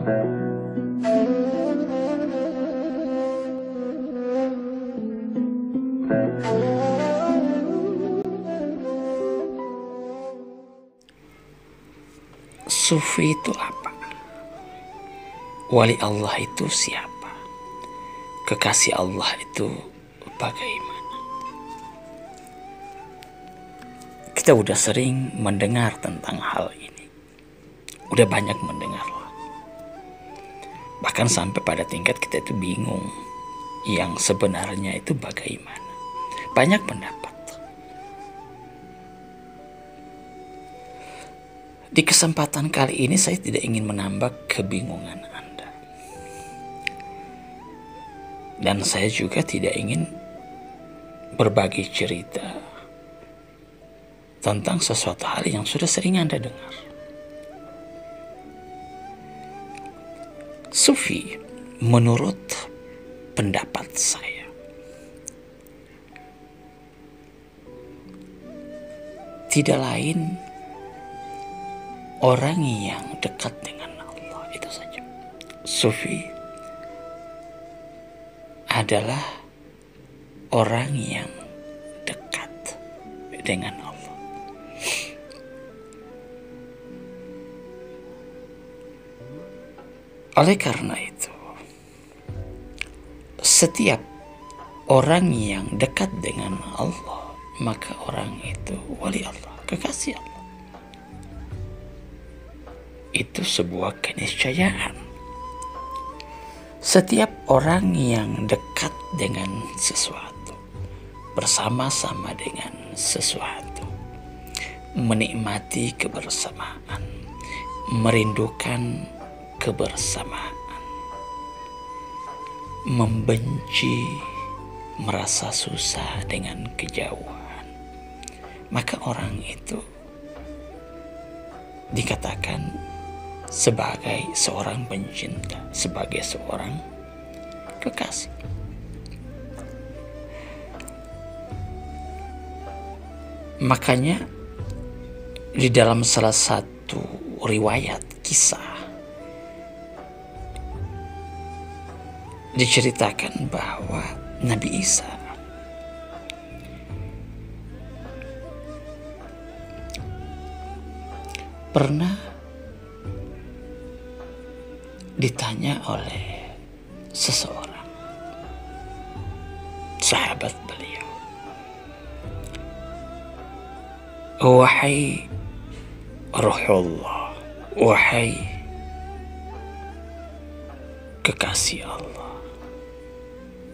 Sufi itu apa? Wali Allah itu siapa? Kekasih Allah itu bagaimana? Kita udah sering mendengar tentang hal ini. Udah banyak mendengar lah. Bahkan sampai pada tingkat kita itu bingung yang sebenarnya itu bagaimana. Banyak pendapat. Di kesempatan kali ini saya tidak ingin menambah kebingungan Anda. Dan saya juga tidak ingin berbagi cerita tentang sesuatu hal yang sudah sering Anda dengar. Sufi, menurut pendapat saya, tidak lain orang yang dekat dengan Allah, itu saja. Sufi adalah orang yang dekat dengan Allah. Oleh karena itu, setiap orang yang dekat dengan Allah, maka orang itu wali Allah, kekasih Allah. Itu sebuah keniscayaan. Setiap orang yang dekat dengan sesuatu, bersama-sama dengan sesuatu, menikmati kebersamaan, merindukan kebersamaan, membenci, merasa susah dengan kejauhan, maka orang itu dikatakan sebagai seorang pencinta, sebagai seorang kekasih. Makanya di dalam salah satu riwayat kisah diceritakan bahwa Nabi Isa pernah ditanya oleh seseorang sahabat beliau, "Wahai Ruhullah, wahai kekasih Allah,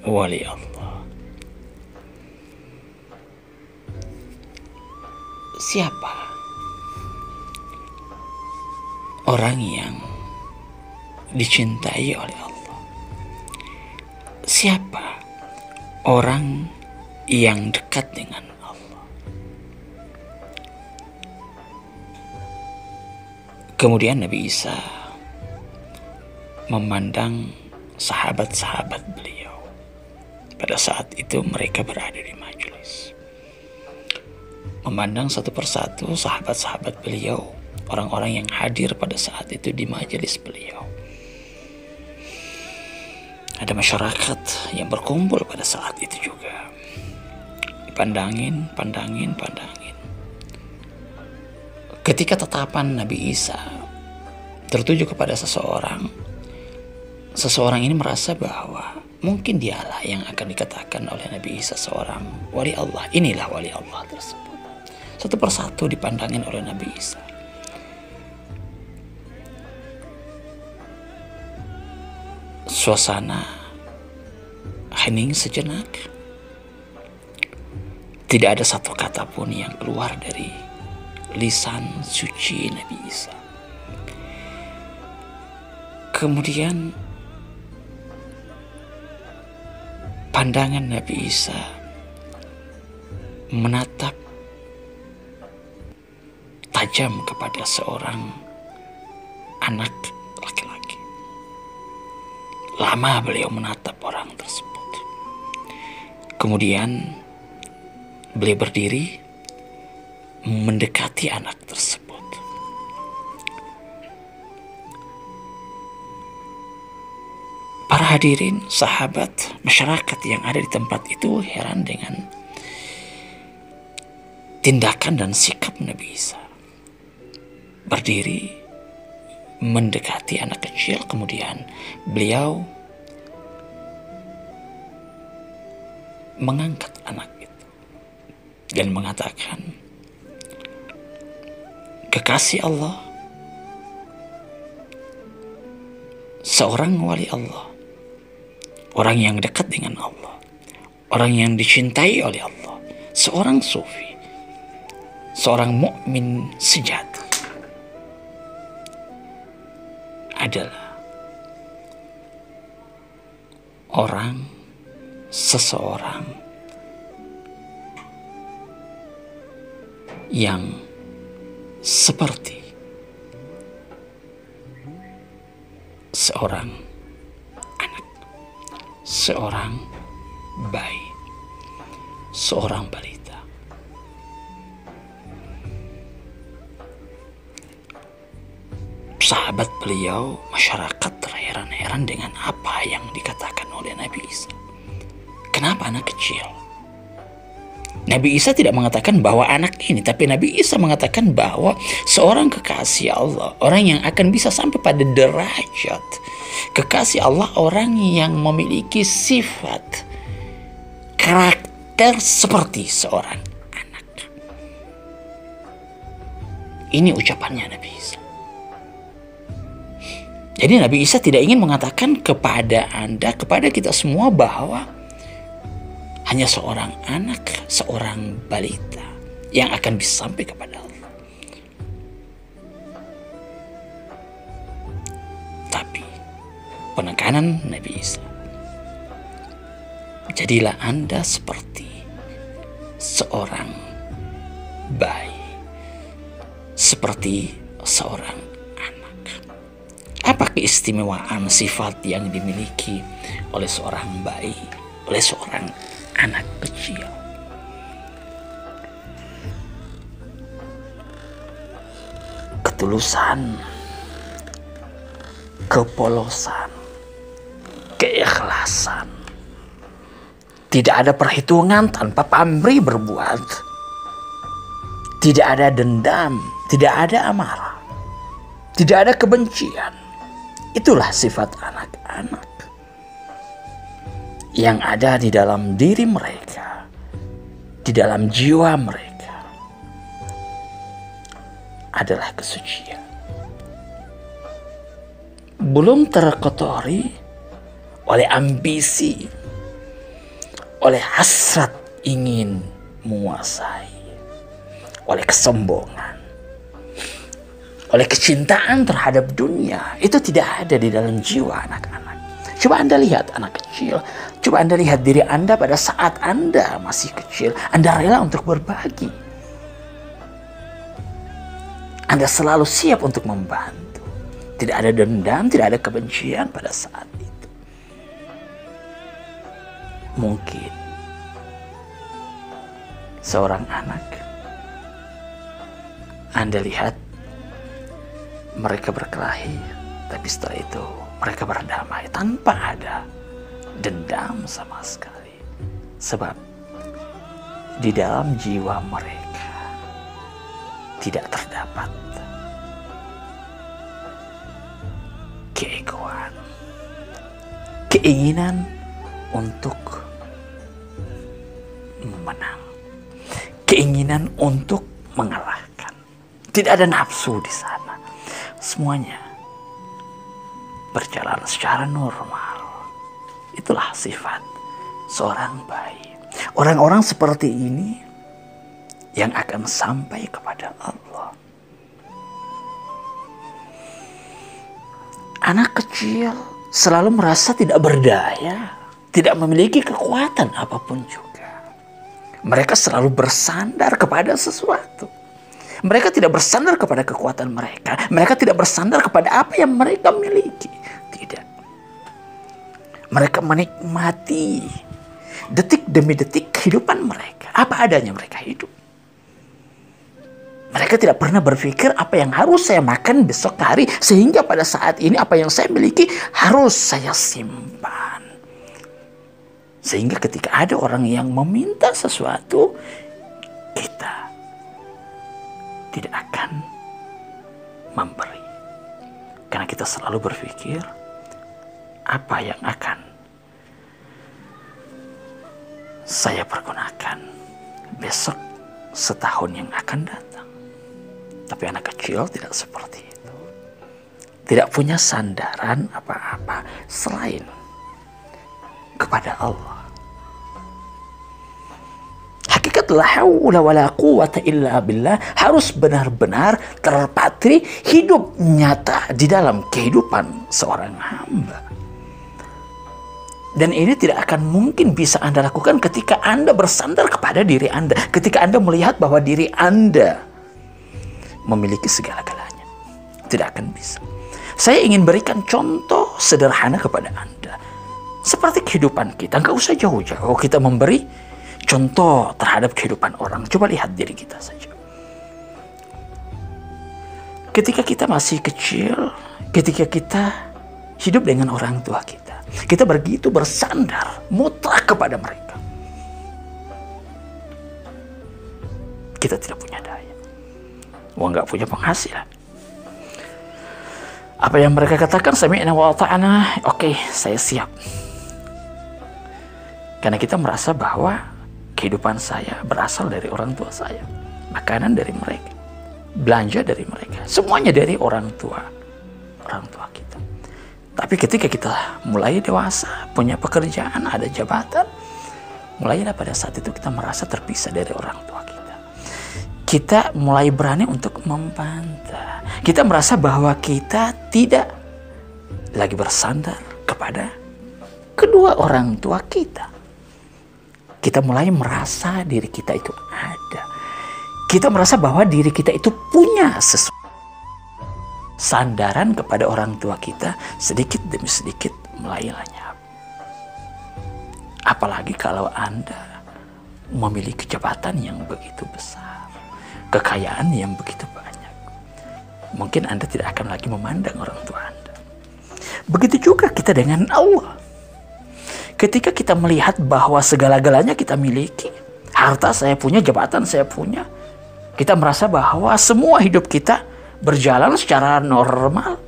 wali Allah, siapa orang yang dicintai oleh Allah? Siapa orang yang dekat dengan Allah?" Kemudian Nabi Isa memandang sahabat-sahabat beliau. Pada saat itu mereka berada di majelis. Memandang satu persatu sahabat-sahabat beliau, orang-orang yang hadir pada saat itu di majelis beliau. Ada masyarakat yang berkumpul pada saat itu juga. Pandangin. Ketika tatapan Nabi Isa tertuju kepada seseorang ini merasa bahwa mungkin dialah yang akan dikatakan oleh Nabi Isa seorang wali Allah. Inilah wali Allah tersebut. Satu persatu dipandangin oleh Nabi Isa. Suasana hening sejenak. Tidak ada satu kata pun yang keluar dari lisan suci Nabi Isa. Kemudian pandangan Nabi Isa menatap tajam kepada seorang anak laki-laki. Lama beliau menatap orang tersebut. Kemudian beliau berdiri mendekati anak tersebut. hadirin, sahabat, masyarakat yang ada di tempat itu heran dengan tindakan dan sikap Nabi Isa. Berdiri mendekati anak kecil, kemudian beliau mengangkat anak itu dan mengatakan, kekasih Allah, seorang wali Allah, orang yang dekat dengan Allah, orang yang dicintai oleh Allah, seorang sufi, seorang mukmin sejati adalah seseorang yang seperti seorang anak, seorang bayi, seorang balita. Sahabat beliau, masyarakat terheran-heran dengan apa yang dikatakan oleh Nabi Isa. Kenapa anak kecil? Nabi Isa tidak mengatakan bahwa anak ini, tapi Nabi Isa mengatakan bahwa seorang kekasih Allah, orang yang akan bisa sampai pada derajat kekasih Allah, orang yang memiliki sifat karakter seperti seorang anak. Ini ucapannya Nabi Isa. Jadi Nabi Isa tidak ingin mengatakan kepada Anda, kepada kita semua bahwa hanya seorang anak, seorang balita yang akan bisa sampai kepada Allah. Tapi penekanan Nabi Isa, jadilah Anda seperti seorang bayi, seperti seorang anak. Apa keistimewaan sifat yang dimiliki oleh seorang bayi, oleh seorang anak kecil? Ketulusan, kepolosan, keikhlasan. Tidak ada perhitungan tanpa pamrih berbuat. Tidak ada dendam, tidak ada amarah, tidak ada kebencian. Itulah sifat anak-anak yang ada di dalam diri mereka, di dalam jiwa mereka, adalah kesucian. Belum terkotori oleh ambisi, oleh hasrat ingin menguasai, oleh kesombongan, oleh kecintaan terhadap dunia. Itu tidak ada di dalam jiwa anak-anak. Coba Anda lihat anak kecil. Coba Anda lihat diri Anda pada saat Anda masih kecil. Anda rela untuk berbagi. Anda selalu siap untuk membantu. Tidak ada dendam, tidak ada kebencian pada saat itu. Mungkin seorang anak, Anda lihat mereka berkelahi, tapi setelah itu mereka berdamai tanpa ada dendam sama sekali. Sebab di dalam jiwa mereka tidak terdapat keegoan, keinginan untuk menang, keinginan untuk mengalahkan. Tidak ada nafsu di sana. Semuanya berjalan secara normal. Itulah sifat seorang bayi. Orang-orang seperti ini yang akan sampai kepada Allah. Anak kecil selalu merasa tidak berdaya, tidak memiliki kekuatan apapun juga. Mereka selalu bersandar kepada sesuatu. Mereka tidak bersandar kepada kekuatan mereka. Mereka tidak bersandar kepada apa yang mereka miliki. Tidak. Mereka menikmati detik demi detik kehidupan mereka. Apa adanya mereka hidup. Mereka tidak pernah berpikir apa yang harus saya makan besok hari. Sehingga pada saat ini apa yang saya miliki harus saya simpan. Sehingga ketika ada orang yang meminta sesuatu, kita tidak akan memberi. Karena kita selalu berpikir, apa yang akan saya pergunakan besok, setahun yang akan datang. Tapi anak kecil tidak seperti itu. Tidak punya sandaran apa-apa selain kepada Allah. Hakikat la haula wala quwata illa billah harus benar-benar terpatri hidup nyata di dalam kehidupan seorang hamba. Dan ini tidak akan mungkin bisa Anda lakukan ketika Anda bersandar kepada diri Anda. Ketika Anda melihat bahwa diri Anda memiliki segala-galanya. Tidak akan bisa. Saya ingin berikan contoh sederhana kepada Anda. Seperti kehidupan kita. Nggak usah jauh-jauh kita memberi contoh terhadap kehidupan orang. Coba lihat diri kita saja. Ketika kita masih kecil, ketika kita hidup dengan orang tua kita begitu bersandar mutlak kepada mereka. Kita tidak punya daya. Nggak punya penghasilan. Apa yang mereka katakan, sami'na wa ata'na, oke, saya siap. Karena kita merasa bahwa kehidupan saya berasal dari orang tua saya. Makanan dari mereka. Belanja dari mereka. Semuanya dari orang tua kita. Tapi ketika kita mulai dewasa, punya pekerjaan, ada jabatan, mulailah pada saat itu kita merasa terpisah dari orang tua kita. Kita mulai berani untuk membantah. Kita merasa bahwa kita tidak lagi bersandar kepada kedua orang tua kita. Kita mulai merasa diri kita itu ada. Kita merasa bahwa diri kita itu punya sesuatu. Sandaran kepada orang tua kita sedikit demi sedikit mulai lenyap. Apalagi kalau Anda memiliki jabatan yang begitu besar, kekayaan yang begitu banyak. Mungkin Anda tidak akan lagi memandang orang tua Anda. Begitu juga kita dengan Allah. Ketika kita melihat bahwa segala-galanya kita miliki, harta saya punya, jabatan saya punya, kita merasa bahwa semua hidup kita berjalan secara normal,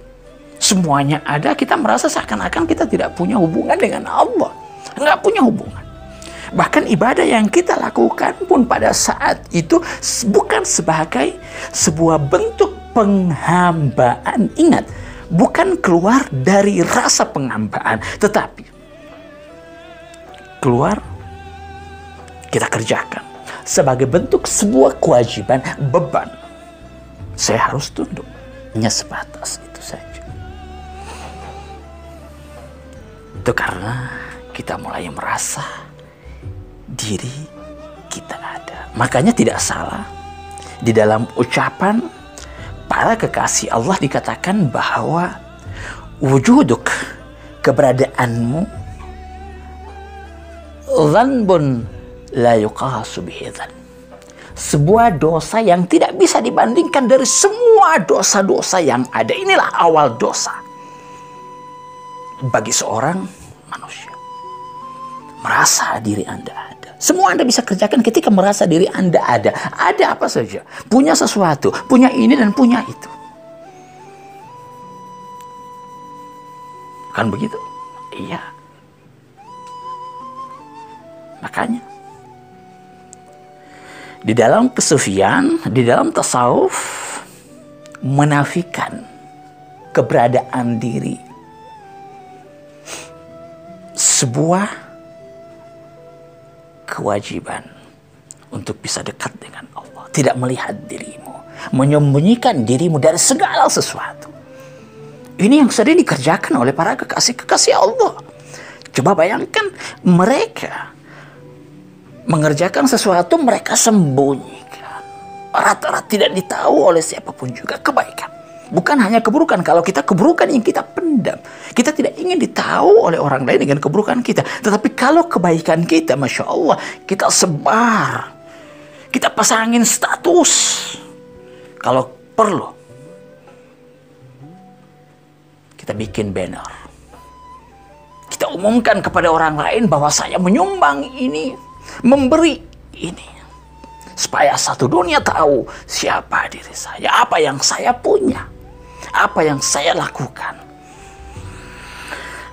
semuanya ada, kita merasa seakan-akan kita tidak punya hubungan dengan Allah. Nggak punya hubungan. Bahkan ibadah yang kita lakukan pun pada saat itu bukan sebagai sebuah bentuk penghambaan. Ingat, bukan keluar dari rasa penghambaan, tetapi keluar kita kerjakan sebagai bentuk sebuah kewajiban, beban. Saya harus tunduk. Hanya sebatas itu saja. Itu karena kita mulai merasa diri kita ada. Makanya tidak salah di dalam ucapan para kekasih Allah dikatakan bahwa wujuduk, keberadaanmu, dhanbun la yuqasu bihi dhan. Sebuah dosa yang tidak bisa dibandingkan dari semua dosa-dosa yang ada. Inilah awal dosa bagi seorang manusia. Merasa diri Anda ada. Semua Anda bisa kerjakan ketika merasa diri Anda ada. Ada apa saja. Punya sesuatu. Punya ini dan punya itu. Kan begitu? Iya. Makanya di dalam kesufian, di dalam tasawuf, menafikan keberadaan diri. Sebuah kewajiban untuk bisa dekat dengan Allah. Tidak melihat dirimu. Menyembunyikan dirimu dari segala sesuatu. Ini yang sering dikerjakan oleh para kekasih-kekasih Allah. Coba bayangkan mereka mengerjakan sesuatu mereka sembunyikan. Rata-rata tidak ditahu oleh siapapun juga kebaikan. Bukan hanya keburukan. Kalau kita keburukan yang kita pendam. Kita tidak ingin ditahu oleh orang lain dengan keburukan kita. Tetapi kalau kebaikan kita, Masya Allah, kita sebar. Kita pasangin status. Kalau perlu. Kita bikin banner. Kita umumkan kepada orang lain bahwa saya menyumbang ini, memberi ini. Supaya satu dunia tahu siapa diri saya, apa yang saya punya, apa yang saya lakukan.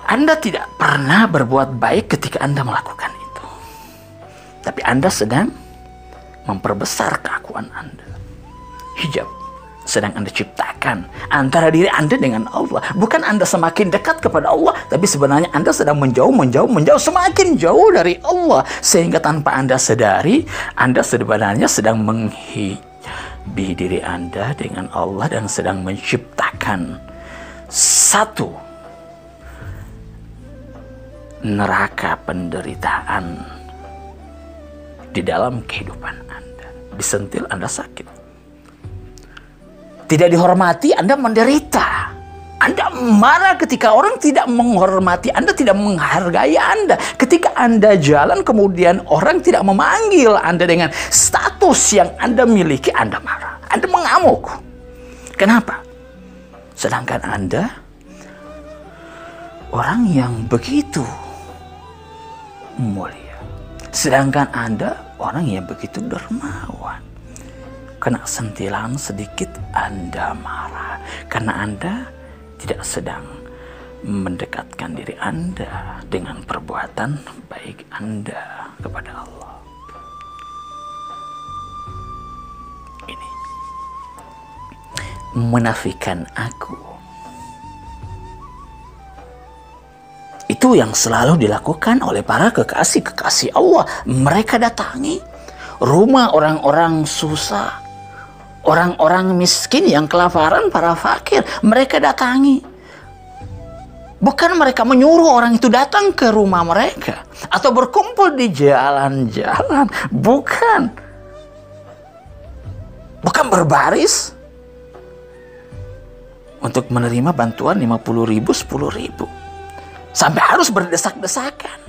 Anda tidak pernah berbuat baik ketika Anda melakukan itu. Tapi Anda sedang memperbesar keakuan Anda. Hijab sedang Anda ciptakan antara diri Anda dengan Allah. Bukan Anda semakin dekat kepada Allah, tapi sebenarnya Anda sedang menjauh, semakin jauh dari Allah. Sehingga tanpa Anda sadari, Anda sebenarnya sedang menghijabi diri Anda dengan Allah dan sedang menciptakan satu neraka penderitaan di dalam kehidupan Anda. Disentil, Anda sakit. Tidak dihormati, Anda menderita. Anda marah ketika orang tidak menghormati Anda, tidak menghargai Anda. Ketika Anda jalan, kemudian orang tidak memanggil Anda dengan status yang Anda miliki, Anda marah. Anda mengamuk. Kenapa? Sedangkan Anda orang yang begitu mulia. Sedangkan Anda orang yang begitu dermawan. Kena sentilan sedikit Anda marah. Karena Anda tidak sedang mendekatkan diri Anda dengan perbuatan baik Anda kepada Allah. Ini menafikan aku. Itu yang selalu dilakukan oleh para kekasih-kekasih Allah. Mereka datangi rumah orang-orang susah, orang-orang miskin yang kelaparan, para fakir. Mereka datangi. Bukan mereka menyuruh orang itu datang ke rumah mereka atau berkumpul di jalan-jalan. Bukan berbaris untuk menerima bantuan 50.000, 10.000. Sampai harus berdesak-desakan.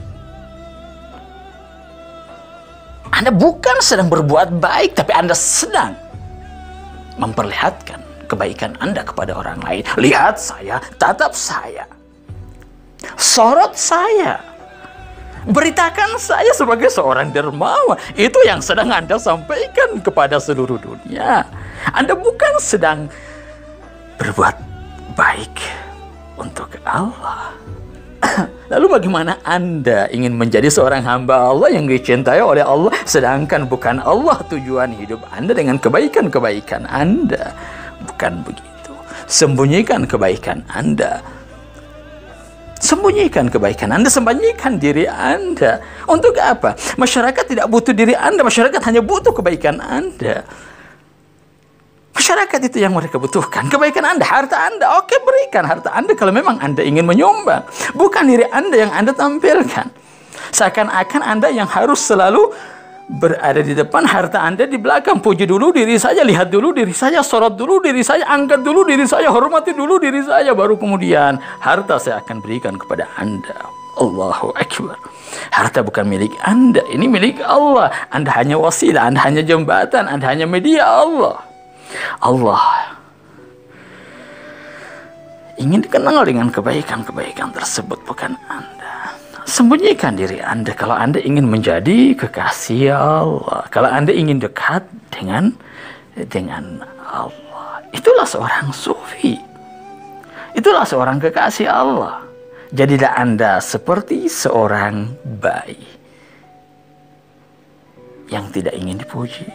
Anda bukan sedang berbuat baik, tapi Anda sedang memperlihatkan kebaikan Anda kepada orang lain. Lihat saya, tatap saya, sorot saya, beritakan saya sebagai seorang dermawan. Itu yang sedang Anda sampaikan kepada seluruh dunia. Anda bukan sedang berbuat baik untuk Allah. Lalu bagaimana Anda ingin menjadi seorang hamba Allah yang dicintai oleh Allah, sedangkan bukan Allah tujuan hidup Anda dengan kebaikan-kebaikan Anda? Bukan begitu. Sembunyikan kebaikan Anda. Sembunyikan kebaikan Anda, sembunyikan diri Anda. Untuk apa? Masyarakat tidak butuh diri Anda, masyarakat hanya butuh kebaikan Anda. Masyarakat itu yang mereka butuhkan. Kebaikan Anda, harta Anda. Oke, berikan harta Anda kalau memang Anda ingin menyumbang. Bukan diri Anda yang Anda tampilkan. Seakan-akan Anda yang harus selalu berada di depan, harta Anda di belakang. Puji dulu diri saya, lihat dulu diri saya, sorot dulu diri saya, angkat dulu diri saya, hormati dulu diri saya. Baru kemudian harta saya akan berikan kepada Anda. Allahu Akbar. Harta bukan milik Anda, ini milik Allah. Anda hanya wasilah, Anda hanya jembatan, Anda hanya media Allah. Allah ingin dikenal dengan kebaikan-kebaikan tersebut, bukan Anda. Sembunyikan diri Anda kalau Anda ingin menjadi kekasih Allah, kalau Anda ingin dekat dengan Allah. Itulah seorang sufi, itulah seorang kekasih Allah. Jadilah Anda seperti seorang bayi yang tidak ingin dipuji,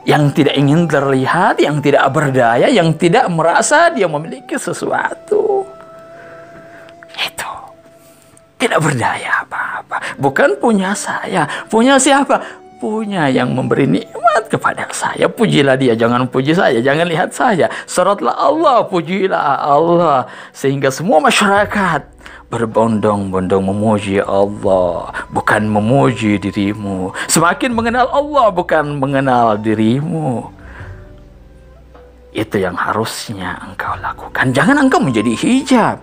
yang tidak ingin terlihat, yang tidak berdaya, yang tidak merasa dia memiliki sesuatu. Itu tidak berdaya apa-apa. Bukan punya saya. Punya siapa? Punya yang memberi nikmat kepada saya. Pujilah dia, jangan puji saya, jangan lihat saya. Sorotlah Allah, pujilah Allah. Sehingga semua masyarakat berbondong-bondong memuji Allah, bukan memuji dirimu. Semakin mengenal Allah, bukan mengenal dirimu. Itu yang harusnya engkau lakukan. Jangan engkau menjadi hijab.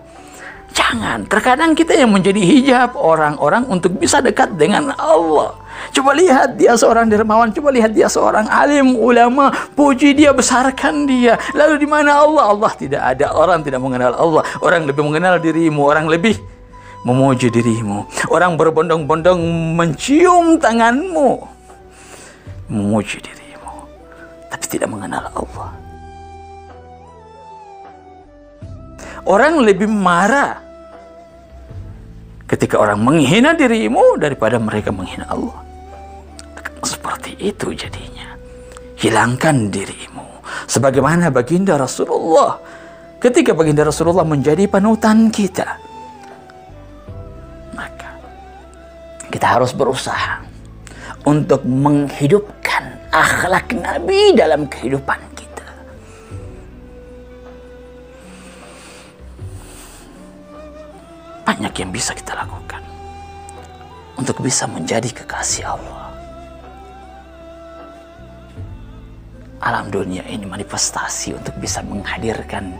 Jangan. Terkadang kita yang menjadi hijab orang-orang untuk bisa dekat dengan Allah. Coba lihat dia seorang dermawan, coba lihat dia seorang alim ulama, puji dia, besarkan dia. Lalu di mana Allah? Allah tidak ada. Orang tidak mengenal Allah. Orang lebih mengenal dirimu, orang lebih memuji dirimu. Orang berbondong-bondong mencium tanganmu, memuji dirimu, tapi tidak mengenal Allah. Orang lebih marah ketika orang menghina dirimu daripada mereka menghina Allah. Seperti itu jadinya. Hilangkan dirimu. Sebagaimana baginda Rasulullah. Ketika baginda Rasulullah menjadi panutan kita, maka kita harus berusaha untuk menghidupkan akhlak Nabi dalam kehidupan kita. Banyak yang bisa kita lakukan untuk bisa menjadi kekasih Allah. Alam dunia ini manifestasi untuk bisa menghadirkan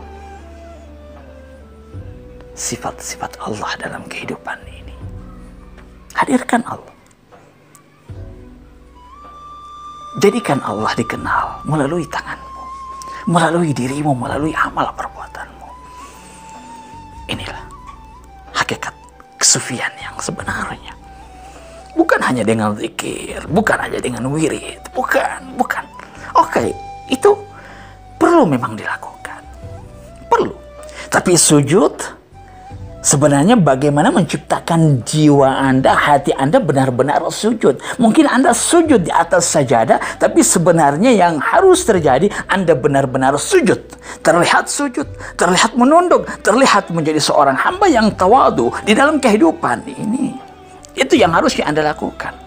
sifat-sifat Allah dalam kehidupan ini. Hadirkan Allah. Jadikan Allah dikenal melalui tanganmu, melalui dirimu, melalui amal perbuatanmu. Inilah hakikat kesufian yang sebenarnya. Bukan hanya dengan zikir, bukan hanya dengan wirid, bukan. Oke, itu perlu memang dilakukan. Perlu. Tapi sujud, sebenarnya bagaimana menciptakan jiwa Anda, hati Anda benar-benar sujud. Mungkin Anda sujud di atas sajadah, tapi sebenarnya yang harus terjadi, Anda benar-benar sujud. Terlihat sujud, terlihat menunduk, terlihat menjadi seorang hamba yang tawadu di dalam kehidupan ini. Itu yang harusnya Anda lakukan.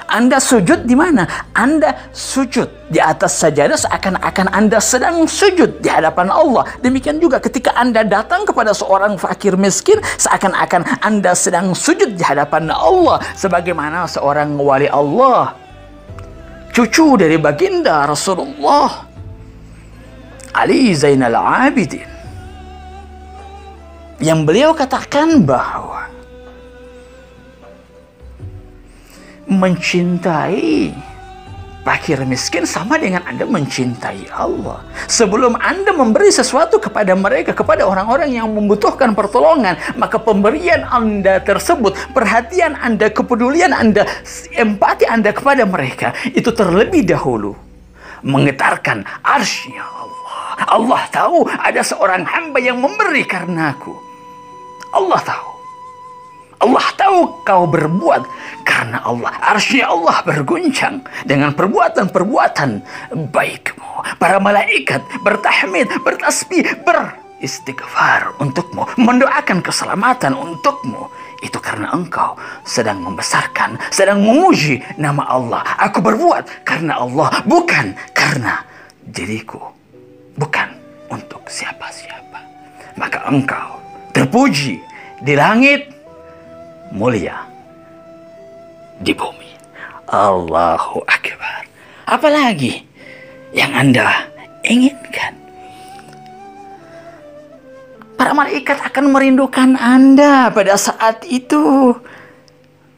Anda sujud di mana? Anda sujud di atas sajadah seakan-akan Anda sedang sujud di hadapan Allah. Demikian juga ketika Anda datang kepada seorang fakir miskin, seakan-akan Anda sedang sujud di hadapan Allah. Sebagaimana seorang wali Allah, cucu dari baginda Rasulullah, Ali Zainal Abidin, yang beliau katakan bahwa mencintai fakir miskin sama dengan Anda mencintai Allah. Sebelum Anda memberi sesuatu kepada mereka, kepada orang-orang yang membutuhkan pertolongan, maka pemberian Anda tersebut, perhatian Anda, kepedulian Anda, empati Anda kepada mereka, itu terlebih dahulu menggetarkan arsy-Nya Allah. Allah tahu ada seorang hamba yang memberi karenaku. Allah tahu. Allah tahu kau berbuat karena Allah. Arsy-Nya Allah berguncang dengan perbuatan-perbuatan baikmu. Para malaikat bertahmid, bertasbih, beristighfar untukmu, mendoakan keselamatan untukmu. Itu karena engkau sedang membesarkan, sedang memuji nama Allah. Aku berbuat karena Allah, bukan karena diriku, bukan untuk siapa-siapa. Maka engkau terpuji di langit, mulia di bumi. Allahu Akbar. Apalagi yang Anda inginkan? Para malaikat akan merindukan Anda pada saat itu.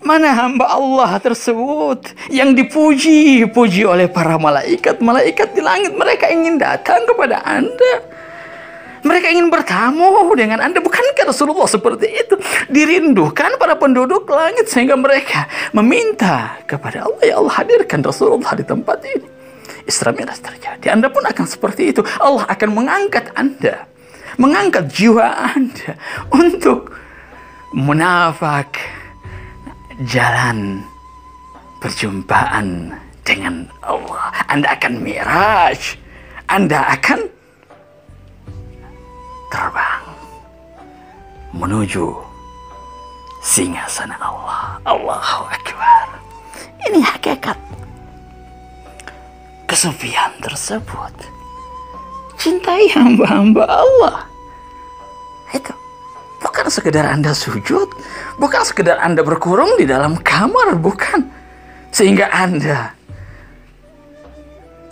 Mana hamba Allah tersebut yang dipuji oleh para malaikat? Malaikat di langit, mereka ingin datang kepada Anda. Mereka ingin bertamu dengan Anda. Bukankah Rasulullah seperti itu? Dirindukan para penduduk langit sehingga mereka meminta kepada Allah, ya Allah hadirkan Rasulullah di tempat ini. Isra Mi'raj terjadi. Anda pun akan seperti itu. Allah akan mengangkat Anda, mengangkat jiwa Anda untuk menafak jalan perjumpaan dengan Allah. Anda akan mi'raj. Anda akan terbang menuju singgasana Allah. Allahu Akbar. Ini hakikat kesufian tersebut. Cintai hamba-hamba Allah. Itu bukan sekedar Anda sujud, bukan sekedar Anda berkurung di dalam kamar, bukan, sehingga Anda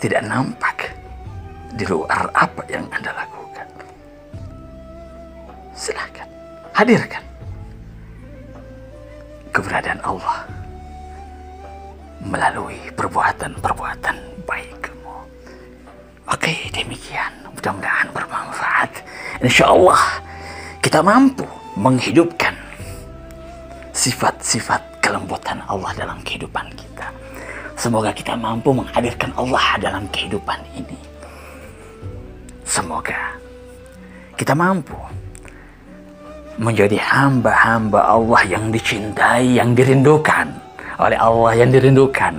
tidak nampak di luar apa yang Anda lakukan. Silakan hadirkan keberadaan Allah melalui perbuatan-perbuatan baikmu. Oke, demikian. Mudah-mudahan bermanfaat. Insya Allah kita mampu menghidupkan sifat-sifat kelembutan Allah dalam kehidupan kita. Semoga kita mampu menghadirkan Allah dalam kehidupan ini. Semoga kita mampu menjadi hamba-hamba Allah yang dicintai, yang dirindukan oleh Allah, yang dirindukan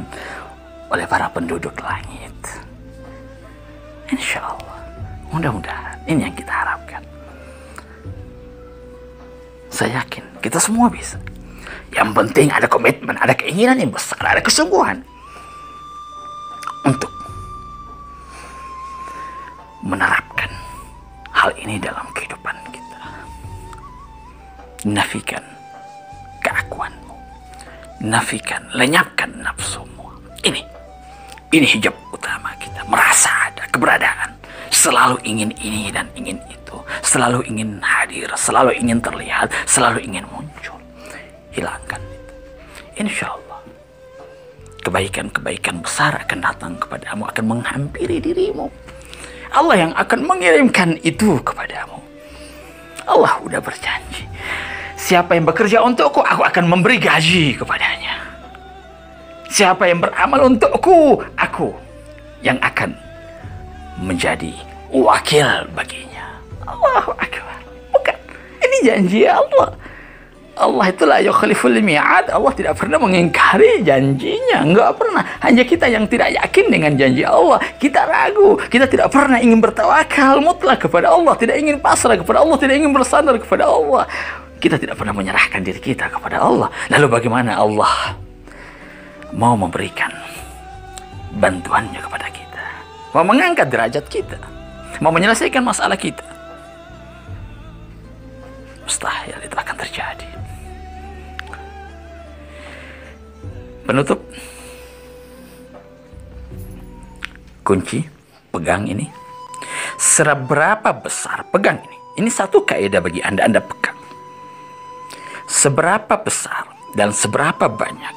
oleh para penduduk langit. Insya Allah, mudah-mudahan ini yang kita harapkan. Saya yakin kita semua bisa. Yang penting ada komitmen, ada keinginan yang besar, ada kesungguhan untuk menerapkan hal ini dalam kehidupan kita. Nafikan keakuanmu, nafikan, lenyapkan nafsumu. Ini hijab utama kita. Merasa ada keberadaan, selalu ingin ini dan ingin itu, selalu ingin hadir, selalu ingin terlihat, selalu ingin muncul. Hilangkan itu. Insya Allah kebaikan-kebaikan besar akan datang kepadamu, akan menghampiri dirimu. Allah yang akan mengirimkan itu kepadamu. Allah udah berjanji, siapa yang bekerja untukku, aku akan memberi gaji kepadanya. Siapa yang beramal untukku, aku yang akan menjadi wakil baginya. Allahu Akbar. Bukan, ini janji Allah. Allah itulah yukhliful mi'ad. Allah tidak pernah mengingkari janjinya, enggak pernah. Hanya kita yang tidak yakin dengan janji Allah. Kita ragu, kita tidak pernah ingin bertawakal mutlak kepada Allah, tidak ingin pasrah kepada Allah, tidak ingin bersandar kepada Allah. Kita tidak pernah menyerahkan diri kita kepada Allah. Lalu bagaimana Allah mau memberikan bantuannya kepada kita, mau mengangkat derajat kita, mau menyelesaikan masalah kita? Mustahil itu akan terjadi. Penutup, kunci, pegang ini. Seberapa besar, pegang ini. Ini satu kaidah bagi Anda pegang. Seberapa besar dan seberapa banyak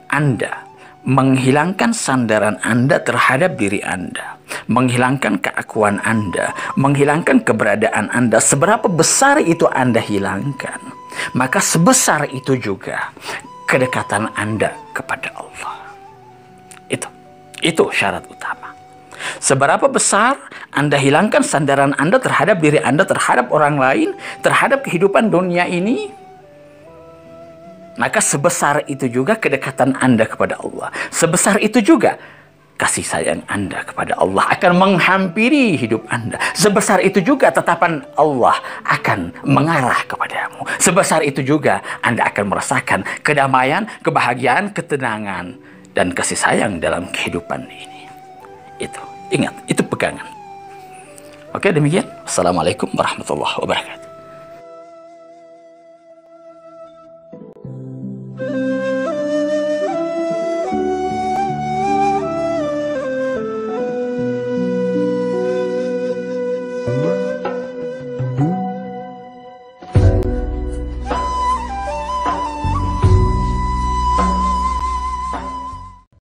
Anda menghilangkan sandaran Anda terhadap diri Anda, menghilangkan keakuan Anda, menghilangkan keberadaan Anda, seberapa besar itu Anda hilangkan, maka sebesar itu juga kedekatan Anda kepada Allah. Itu syarat utama. Seberapa besar Anda hilangkan sandaran Anda terhadap diri Anda, terhadap orang lain, terhadap kehidupan dunia ini, maka sebesar itu juga kedekatan Anda kepada Allah. Sebesar itu juga kasih sayang Anda kepada Allah akan menghampiri hidup Anda. Sebesar itu juga tetapan Allah akan mengarah kepadamu. Sebesar itu juga Anda akan merasakan kedamaian, kebahagiaan, ketenangan, dan kasih sayang dalam kehidupan ini. Itu, ingat, itu pegangan. Oke, demikian. Assalamualaikum warahmatullahi wabarakatuh.